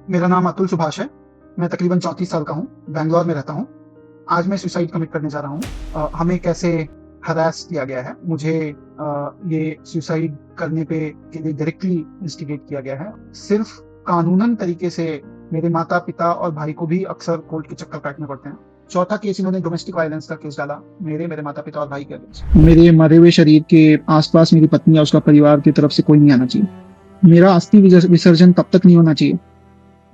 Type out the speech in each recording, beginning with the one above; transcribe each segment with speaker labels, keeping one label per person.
Speaker 1: मेरा नाम अतुल सुभाष है। मैं तकरीबन 34 साल का हूँ। बैंगलोर में रहता हूँ। आज मैं सुसाइड कमिट करने जा रहा हूँ। हमें कैसे हरास किया गया है, मुझे ये सुसाइड करने के लिए डायरेक्टली इंस्टिगेट किया गया है। सिर्फ कानूनन तरीके से मेरे माता पिता और भाई को भी अक्सर कोर्ट के चक्कर काटने पड़ते हैं। चौथा केस इन्होंने डोमेस्टिक वायलेंस का केस डाला मेरे माता पिता और भाई के अगेंस्ट। मेरे मरे हुए शरीर के आसपास मेरी पत्नी और उसका परिवार की तरफ से कोई नहीं आना चाहिए। मेरा अस्थि विसर्जन तब तक नहीं होना चाहिए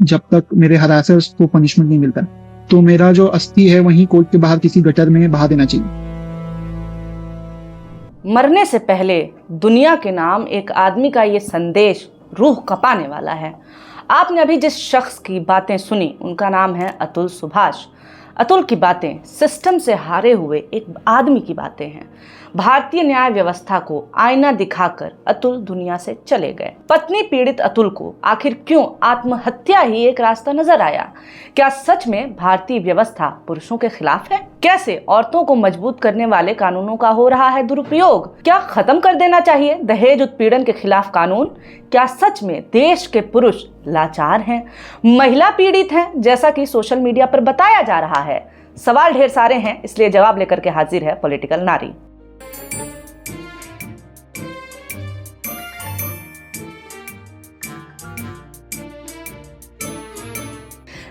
Speaker 1: जब तक मेरे हरासर्स को पनिशमेंट नहीं मिलता। तो मेरा जो अस्थि है वहीं कोर्ट के बाहर किसी गटर में बहा देना चाहिए।
Speaker 2: मरने से पहले दुनिया के नाम एक आदमी का ये संदेश रूह कपाने वाला है। आपने अभी जिस शख्स की बातें सुनी उनका नाम है अतुल सुभाष। अतुल की बातें सिस्टम से हारे हुए एक आदमी की बातें हैं। भारतीय न्याय व्यवस्था को आईना दिखाकर अतुल दुनिया से चले गए। पत्नी पीड़ित अतुल को आखिर क्यों आत्महत्या ही एक रास्ता नजर आया? क्या सच में भारतीय व्यवस्था पुरुषों के खिलाफ है? कैसे औरतों को मजबूत करने वाले कानूनों का हो रहा है दुरुपयोग? क्या खत्म कर देना चाहिए दहेज उत्पीड़न के खिलाफ कानून? क्या सच में देश के पुरुष लाचार हैं, महिला पीड़ित हैं, जैसा कि सोशल मीडिया पर बताया जा रहा है? सवाल ढेर सारे हैं, इसलिए जवाब लेकर के हाजिर है पॉलिटिकल नारी।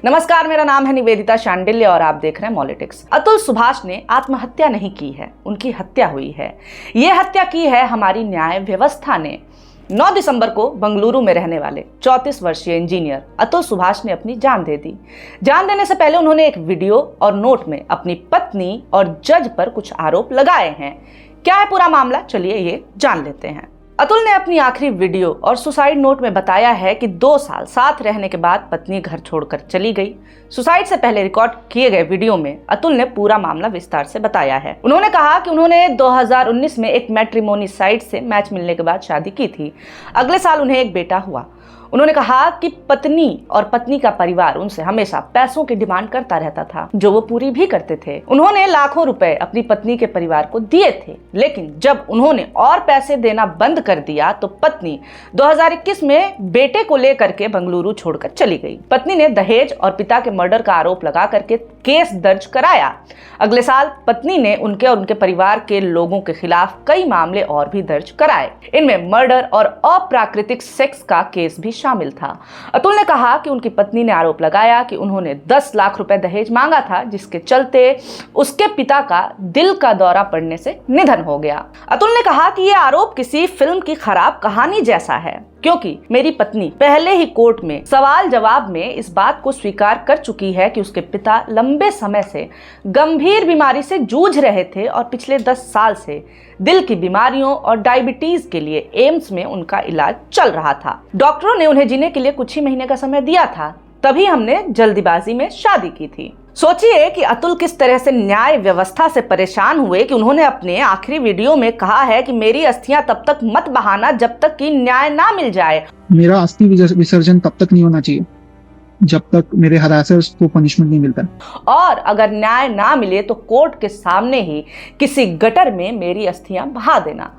Speaker 2: नमस्कार, मेरा नाम है निवेदिता शांडिल्य और आप देख रहे हैं पॉलिटिक्स। अतुल सुभाष ने आत्महत्या नहीं की है, उनकी हत्या हुई है। ये हत्या की है हमारी न्याय व्यवस्था ने। 9 दिसंबर को बंगलुरु में रहने वाले 34 वर्षीय इंजीनियर अतुल सुभाष ने अपनी जान दे दी। जान देने से पहले उन्होंने एक वीडियो और नोट में अपनी पत्नी और जज पर कुछ आरोप लगाए हैं। क्या है पूरा मामला, चलिए ये जान लेते हैं। अतुल ने अपनी आखिरी वीडियो और सुसाइड नोट में बताया है कि 2 साल साथ रहने के बाद पत्नी घर छोड़कर चली गई। सुसाइड से पहले रिकॉर्ड किए गए वीडियो में अतुल ने पूरा मामला विस्तार से बताया है। उन्होंने कहा कि उन्होंने 2019 में एक मैट्रिमोनी साइट से मैच मिलने के बाद शादी की थी। अगले साल उन्हें एक बेटा हुआ। उन्होंने कहा कि पत्नी और पत्नी का परिवार उनसे हमेशा पैसों की डिमांड करता रहता था, जो वो पूरी भी करते थे। उन्होंने लाखों रुपए अपनी पत्नी के परिवार को दिए थे, लेकिन जब उन्होंने और पैसे देना बंद कर दिया तो पत्नी 2021 में बेटे को लेकर के बंगलुरु छोड़कर चली गई। पत्नी ने दहेज और पिता के मर्डर का आरोप लगा करके केस दर्ज कराया। अगले साल पत्नी ने उनके और उनके परिवार के लोगों के खिलाफ कई मामले और भी दर्ज कराए। इनमें मर्डर और अप्राकृतिक सेक्स का केस भी शामिल था। अतुल ने कहा कि उनकी पत्नी ने आरोप लगाया कि उन्होंने 10 लाख रुपए दहेज मांगा था, जिसके चलते उसके पिता का दिल का दौरा पड़ने से निधन हो गया। अतुल ने कहा कि यह आरोप किसी फिल्म की खराब कहानी जैसा है, क्योंकि मेरी पत्नी पहले ही कोर्ट में सवाल जवाब में इस बात को स्वीकार कर चुकी है कि उसके पिता लंबे समय से गंभीर बीमारी से जूझ रहे थे और पिछले 10 साल से दिल की बीमारियों और डायबिटीज के लिए एम्स में उनका इलाज चल रहा था। डॉक्टरों ने उन्हें जीने के लिए कुछ ही महीने का समय दिया था, तभी हमने जल्दीबाजी में शादी की थी। सोचिए कि अतुल किस तरह से न्याय व्यवस्था से परेशान हुए कि उन्होंने अपने आखिरी वीडियो में कहा है कि मेरी अस्थियां तब तक मत बहाना जब तक कि न्याय ना मिल जाए।
Speaker 1: मेरा अस्थि विसर्जन तब तक नहीं होना चाहिए जब तक मेरे हरासर्स को पनिशमेंट नहीं मिलता।
Speaker 2: और अगर न्याय ना मिले तो कोर्ट के सामने ही किसी गटर में मेरी अस्थियां बहा देना।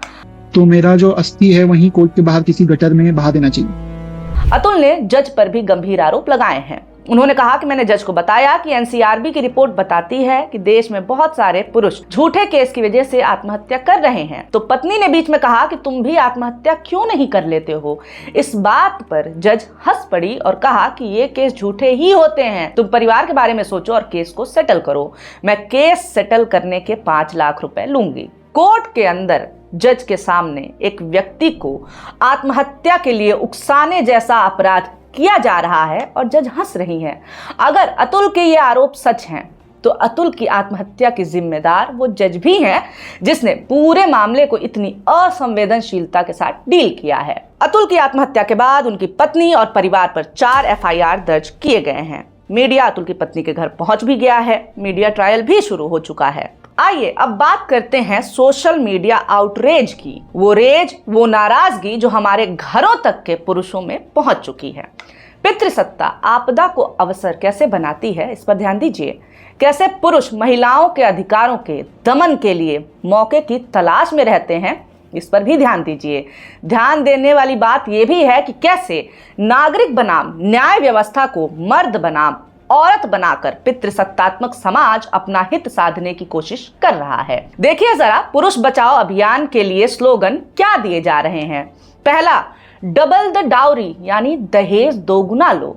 Speaker 1: तो मेरा जो अस्थि है वहीं कोर्ट के बाहर किसी गटर में बहा देना चाहिए।
Speaker 2: अतुल ने जज पर भी गंभीर आरोप लगाए हैं। उन्होंने कहा कि मैंने जज को बताया कि एनसीआरबी की रिपोर्ट बताती है कि देश में बहुत सारे पुरुष झूठे केस की वजह से आत्महत्या कर रहे हैं। तो पत्नी ने बीच में कहा कि तुम भी आत्महत्या क्यों नहीं कर लेते हो? इस बात पर जज हंस पड़ी और कहा कि ये केस झूठे ही होते हैं, तुम परिवार के बारे में सोचो और केस को सेटल करो। मैं केस सेटल करने के 5 लाख रुपए लूंगी। कोर्ट के अंदर जज के सामने एक व्यक्ति को आत्महत्या के लिए उकसाने जैसा अपराध किया जा रहा है और जज हंस रही हैं। अगर अतुल के ये आरोप सच हैं तो अतुल की आत्महत्या की जिम्मेदार वो जज भी हैं जिसने पूरे मामले को इतनी असंवेदनशीलता के साथ डील किया है। अतुल की आत्महत्या के बाद उनकी पत्नी और परिवार पर 4 एफआईआर दर्ज किए गए हैं। मीडिया अतुल की पत्नी के घर पहुंच भी गया है। मीडिया ट्रायल भी शुरू हो चुका है। आइए अब बात करते हैं सोशल मीडिया आउटरेज की, वो नाराजगी जो हमारे घरों तक के पुरुषों में पहुंच चुकी है। पितृसत्ता आपदा को अवसर कैसे बनाती है, इस पर ध्यान दीजिए। कैसे पुरुष महिलाओं के अधिकारों के दमन के लिए मौके की तलाश में रहते हैं, इस पर भी ध्यान दीजिए। ध्यान देने वाली बात यह भी है कि कैसे नागरिक बनाम न्याय व्यवस्था को मर्द बनाम औरत बनाकर पितृसत्तात्मक समाज अपना हित साधने की कोशिश कर रहा है। देखिए जरा पुरुष बचाओ अभियान के लिए स्लोगन क्या दिए जा रहे हैं। पहला, डबल द डाउरी यानी दहेज दोगुना लो।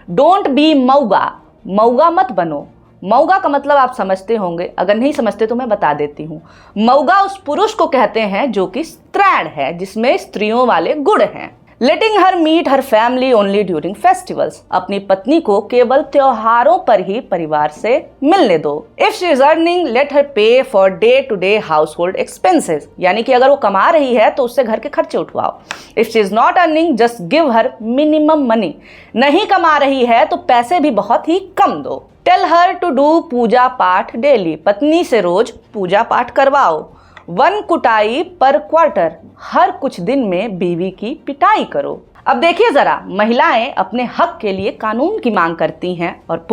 Speaker 2: डोंट बी मौगा, मौगा मत बनो। मौगा का मतलब आप समझते होंगे, अगर नहीं समझते तो मैं बता देती हूँ। मौगा उस पुरुष को कहते हैं जो कि स्त्रैण है, जिसमें स्त्रियों वाले गुण हैं। Letting her meet her family only during festivals, अपनी पत्नी को केवल त्योहारों पर ही परिवार से मिलने दो। If she is earning let her pay for day to day household expenses, यानी कि अगर वो कमा रही है तो उससे घर के खर्चे उठवाओ। If she is not earning just give her minimum money, नहीं कमा रही है तो पैसे भी बहुत ही कम दो। टेल हर टू डू पूजा पाठ डेली, पत्नी से रोज पूजा पाठ करवाओ। 1 कुटाई पर क्वार्टर, हर कुछ दिन में बीवी की पिटाई करो। अब देखिए जरा, महिलाएं अपने हक के लिए कानून की मांग करती हैं और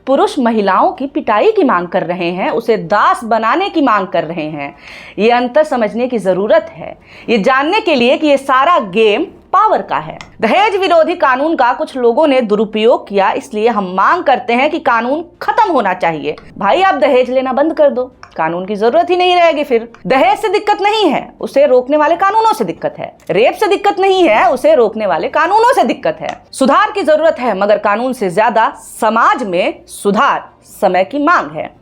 Speaker 2: पुरुष महिलाओं की पिटाई की मांग कर रहे हैं, उसे दास बनाने की मांग कर रहे हैं। ये अंतर समझने की जरूरत है, ये जानने के लिए कि ये सारा गेम पावर का है। दहेज विरोधी कानून का कुछ लोगों ने दुरुपयोग किया, इसलिए हम मांग करते हैं कि कानून खत्म होना चाहिए। भाई आप दहेज लेना बंद कर दो, कानून की जरूरत ही नहीं रहेगी। फिर दहेज से दिक्कत नहीं है, उसे रोकने वाले कानूनों से दिक्कत है। रेप से दिक्कत नहीं है, उसे रोकने वाले कानूनों से दिक्कत है। सुधार की जरूरत है, मगर कानून से ज्यादा समाज में सुधार समय की मांग है।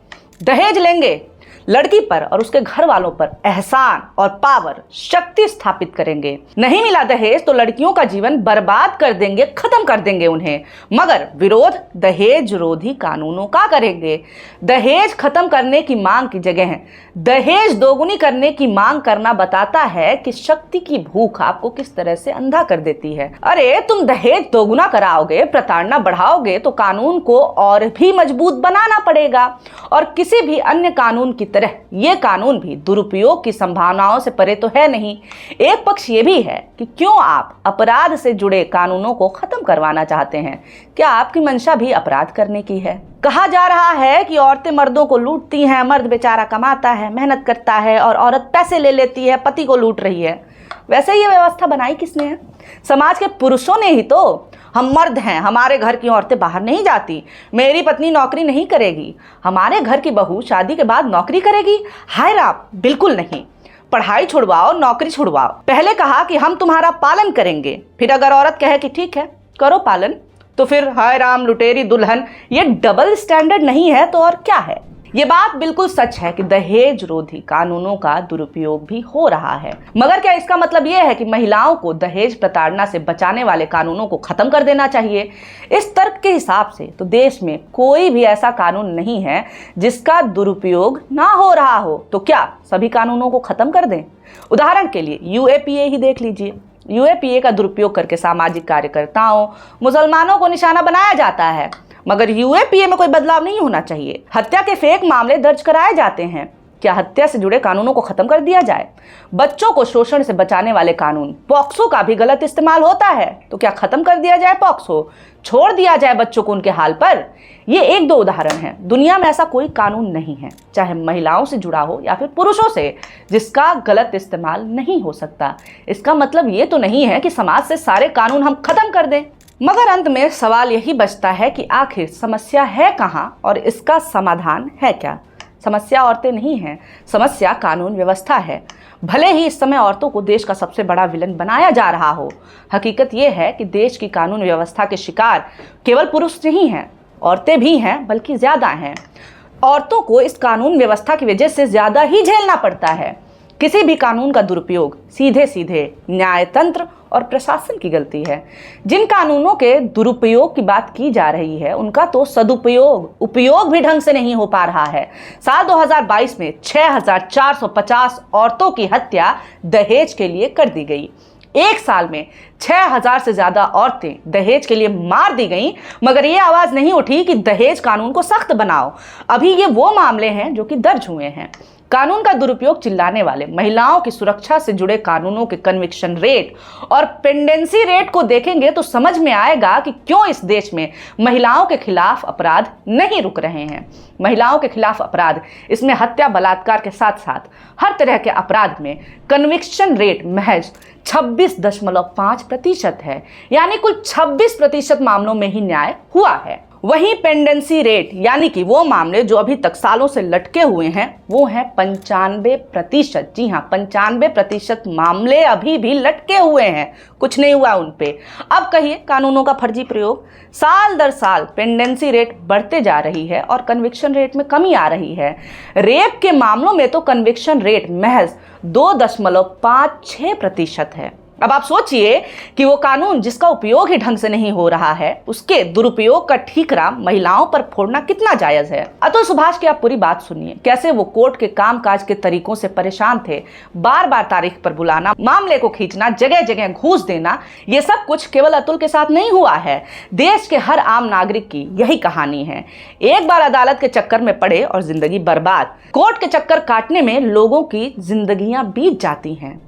Speaker 2: दहेज लेंगे, लड़की पर और उसके घर वालों पर एहसान और पावर शक्ति स्थापित करेंगे। नहीं मिला दहेज तो लड़कियों का जीवन बर्बाद कर देंगे, खत्म कर देंगे उन्हें। मगर विरोध दहेज विरोधी कानूनों का करेंगे। दहेज खत्म करने की मांग की जगह दहेज दोगुनी करने की मांग करना बताता है कि शक्ति की भूख आपको किस तरह से अंधा कर देती है। अरे तुम दहेज दोगुना कराओगे, प्रताड़ना बढ़ाओगे तो कानून को और भी मजबूत बनाना पड़ेगा। और किसी भी अन्य कानून की तरह ये कानून भी दुरुपयोग की संभावनाओं से परे तो है नहीं। एक पक्ष ये भी है कि क्यों आप अपराध से जुड़े कानूनों को खत्म करवाना चाहते हैं? क्या आपकी मंशा भी अपराध करने की है? कहा जा रहा है कि औरतें मर्दों को लूटती हैं, मर्द बेचारा कमाता है, मेहनत करता है और औरत पैसे ले लेती है, पति को लूट रही है। वैसे ये व्यवस्था बनाई किसने है? समाज के पुरुषों ने ही तो। हम मर्द हैं, हमारे घर की औरतें बाहर नहीं जाती, मेरी पत्नी नौकरी नहीं करेगी, हमारे घर की बहू शादी के बाद नौकरी करेगी। हाय राम, बिल्कुल नहीं। पढ़ाई छुड़वाओ, नौकरी छुड़वाओ। पहले कहा कि हम तुम्हारा पालन करेंगे, फिर अगर औरत कहे कि ठीक है करो पालन, तो फिर हाय राम लुटेरी दुल्हन। ये डबल स्टैंडर्ड नहीं है तो और क्या है? ये बात बिल्कुल सच है कि दहेज विरोधी कानूनों का दुरुपयोग भी हो रहा है, मगर क्या इसका मतलब यह है कि महिलाओं को दहेज प्रताड़ना से बचाने वाले कानूनों को खत्म कर देना चाहिए? इस तर्क के हिसाब से तो देश में कोई भी ऐसा कानून नहीं है जिसका दुरुपयोग ना हो रहा हो। तो क्या सभी कानूनों को खत्म कर दें? उदाहरण के लिए यूएपीए ही देख लीजिए। यूएपीए का दुरुपयोग करके सामाजिक कार्यकर्ताओं, मुसलमानों को निशाना बनाया जाता है, मगर यूएपीए में कोई बदलाव नहीं होना चाहिए। हत्या के फेक मामले दर्ज कराए जाते हैं, क्या हत्या से जुड़े कानूनों को खत्म कर दिया जाए? बच्चों को शोषण से बचाने वाले कानून, पॉक्सो का भी गलत इस्तेमाल होता है, तो क्या खत्म कर दिया जाए पॉक्सो? छोड़ दिया जाए बच्चों को उनके हाल पर? ये एक दो उदाहरण हैं। दुनिया में ऐसा कोई कानून नहीं है, चाहे महिलाओं से जुड़ा हो या फिर पुरुषों से, जिसका गलत इस्तेमाल नहीं हो सकता। इसका मतलब ये तो नहीं है कि समाज से सारे कानून हम खत्म कर दें। मगर अंत में सवाल यही बचता है कि आखिर समस्या है कहाँ और इसका समाधान है क्या? समस्या औरतें नहीं हैं, समस्या कानून व्यवस्था है। भले ही इस समय औरतों को देश का सबसे बड़ा विलन बनाया जा रहा हो, हकीकत यह है कि देश की कानून व्यवस्था के शिकार केवल पुरुष नहीं हैं, औरतें भी हैं, बल्कि ज्यादा हैं। औरतों को इस कानून व्यवस्था की वजह से ज्यादा ही झेलना पड़ता है। किसी भी कानून का दुरुपयोग सीधे सीधे न्यायतंत्र और प्रशासन की गलती है। जिन कानूनों के दुरुपयोग की बात की जा रही है, उनका तो सदुपयोग, उपयोग भी ढंग से नहीं हो पा रहा है। साल 2022 में 6450 औरतों की हत्या दहेज के लिए कर दी गई। एक साल में 6000 से ज्यादा औरतें दहेज के लिए मार दी गईं, मगर ये आवाज नहीं उठी कि दहेज कानून को सख्त बनाओ। अभी ये वो मामले हैं जो कि दर्ज हुए हैं। कानून का दुरुपयोग चिल्लाने वाले, महिलाओं की सुरक्षा से जुड़े कानूनों के कन्विक्शन रेट और पेंडेंसी रेट को देखेंगे तो समझ में आएगा कि क्यों इस देश में महिलाओं के खिलाफ अपराध नहीं रुक रहे हैं। महिलाओं के खिलाफ अपराध, इसमें हत्या, बलात्कार के साथ साथ हर तरह के अपराध में कन्विक्शन रेट महज 26.5% है, यानी कुल 26% मामलों में ही न्याय हुआ है। वहीं पेंडेंसी रेट, यानी कि वो मामले जो अभी तक सालों से लटके हुए हैं, वो है 95%। जी हाँ, 95% मामले अभी भी लटके हुए हैं, कुछ नहीं हुआ उन पे। अब कहिए कानूनों का फर्जी प्रयोग। साल दर साल पेंडेंसी रेट बढ़ते जा रही है और कन्विक्शन रेट में कमी आ रही है। रेप के मामलों में तो कन्विक्शन रेट महज 2.56% है। अब आप सोचिए कि वो कानून जिसका उपयोग ही ढंग से नहीं हो रहा है, उसके दुरुपयोग का ठीकरा महिलाओं पर फोड़ना कितना जायज है। अतुल सुभाष की आप पूरी बात सुनिए, कैसे वो कोर्ट के कामकाज के तरीकों से परेशान थे। बार बार तारीख पर बुलाना, मामले को खींचना, जगह जगह घूस देना, ये सब कुछ केवल अतुल के साथ नहीं हुआ है। देश के हर आम नागरिक की यही कहानी है। एक बार अदालत के चक्कर में पड़े और जिंदगी बर्बाद। कोर्ट के चक्कर काटने में लोगों की जिंदगियां बीत जाती हैं।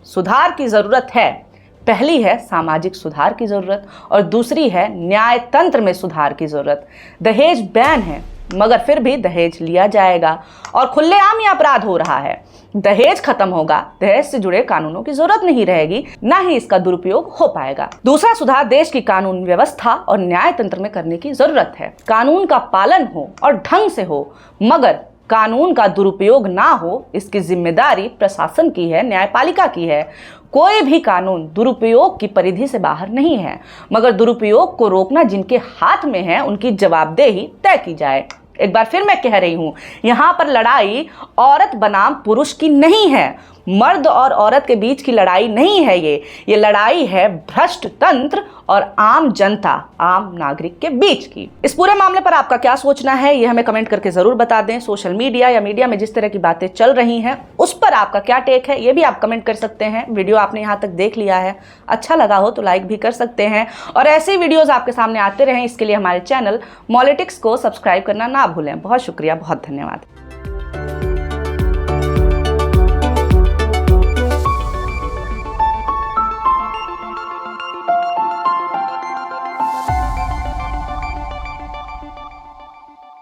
Speaker 2: सुधार की जरूरत है। पहली है सामाजिक सुधार की जरूरत और दूसरी है न्याय तंत्र में सुधार की जरूरत। दहेज बैन है, मगर फिर भी दहेज लिया जाएगा और खुलेआम ये अपराध हो रहा है। दहेज खत्म होगा, दहेज से जुड़े कानूनों की जरूरत नहीं रहेगी, ना ही इसका दुरुपयोग हो पाएगा। दूसरा सुधार देश की कानून व्यवस्था और न्याय तंत्र में करने की जरूरत है। कानून का पालन हो और ढंग से हो, मगर कानून का दुरुपयोग ना हो, इसकी जिम्मेदारी प्रशासन की है, न्यायपालिका की है। कोई भी कानून दुरुपयोग की परिधि से बाहर नहीं है, मगर दुरुपयोग को रोकना जिनके हाथ में है, उनकी जवाबदेही तय की जाए। एक बार फिर मैं कह रही हूं, यहां पर लड़ाई औरत बनाम पुरुष की नहीं है, मर्द और औरत के बीच की लड़ाई नहीं है। ये लड़ाई है भ्रष्ट तंत्र और आम जनता, आम नागरिक के बीच की। इस पूरे मामले पर आपका क्या सोचना है, ये हमें कमेंट करके जरूर बता दें। सोशल मीडिया या मीडिया में जिस तरह की बातें चल रही हैं, उस पर आपका क्या टेक है, ये भी आप कमेंट कर सकते हैं। वीडियो आपने यहाँ तक देख लिया है, अच्छा लगा हो तो लाइक भी कर सकते हैं और ऐसे वीडियोज आपके सामने आते रहें, इसके लिए हमारे चैनल मॉलिटिक्स को सब्सक्राइब करना ना भूलें। बहुत शुक्रिया, बहुत धन्यवाद।